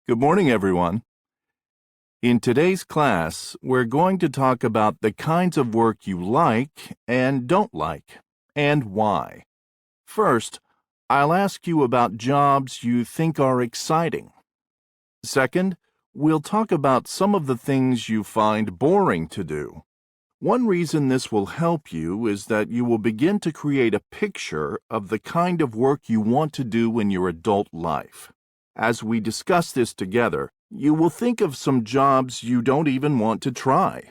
Good morning, everyone. In today's class, we're going to talk about the kinds of work you like and don't like, and why. First, I'll ask you about jobs you think are exciting. Second, we'll talk about some of the things you find boring to do. One reason this will help you is that you will begin to create a picture of the kind of work you want to do in your adult life. As we discuss this together, you will think of some jobs you don't even want to try.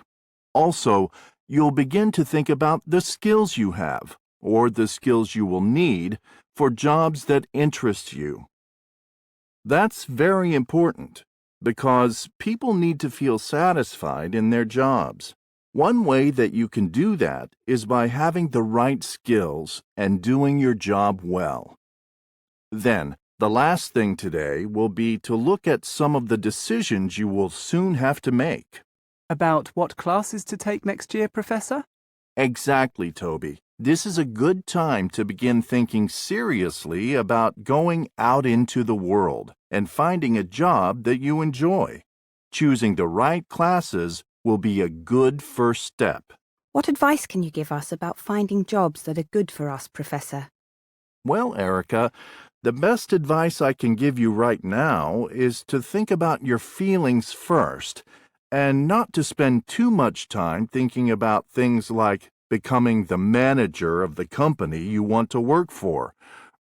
Also, you'll begin to think about the skills you have, or the skills you will need, for jobs that interest you. That's very important, because people need to feel satisfied in their jobs. One way that you can do that is by having the right skills and doing your job well. Then, the last thing today will be to look at some of the decisions you will soon have to make. About what classes to take next year, Professor? Exactly, Toby. This is a good time to begin thinking seriously about going out into the world and finding a job that you enjoy. Choosing the right classes will be a good first step. What advice can you give us about finding jobs that are good for us, Professor? Well, Erica, the best advice I can give you right now is to think about your feelings first and not to spend too much time thinking about things like becoming the manager of the company you want to work for,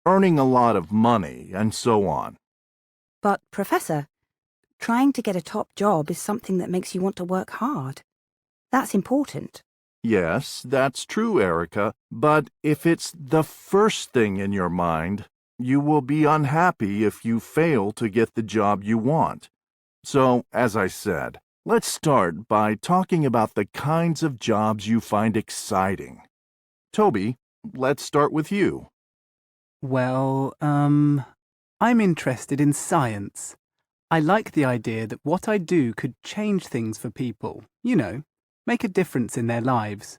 earning a lot of money, and so on. But, Professor, trying to get a top job is something that makes you want to work hard. That's important. Yes, that's true, Erica, but if it's the first thing in your mind, you will be unhappy if you fail to get the job you want. So, as I said, let's start by talking about the kinds of jobs you find exciting. Toby, let's start with you. Well, I'm interested in science. I like the idea that what I do could change things for people, make a difference in their lives.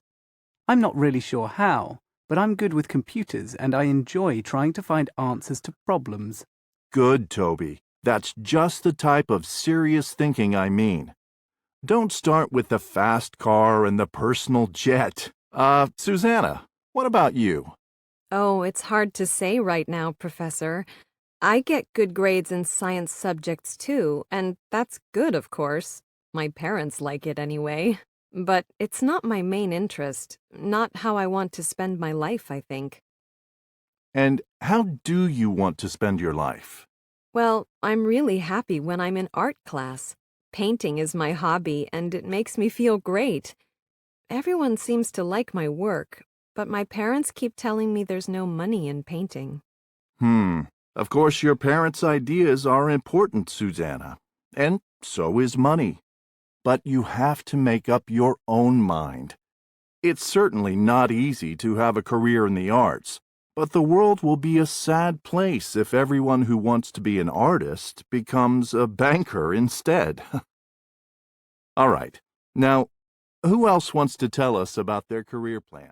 I'm not really sure how, but I'm good with computers and I enjoy trying to find answers to problems. Good, Toby. That's just the type of serious thinking I mean. Don't start with the fast car and the personal jet. Susanna, what about you? Oh, it's hard to say right now, Professor. I get good grades in science subjects too, and that's good, of course. My parents like it anyway. But it's not my main interest, not how I want to spend my life, I think. And how do you want to spend your life? Well, I'm really happy when I'm in art class. Painting is my hobby, and it makes me feel great. Everyone seems to like my work, but my parents keep telling me there's no money in painting. Of course, your parents' ideas are important, Susanna, and so is money. But you have to make up your own mind. It's certainly not easy to have a career in the arts, but the world will be a sad place if everyone who wants to be an artist becomes a banker instead. All right, now, who else wants to tell us about their career plan?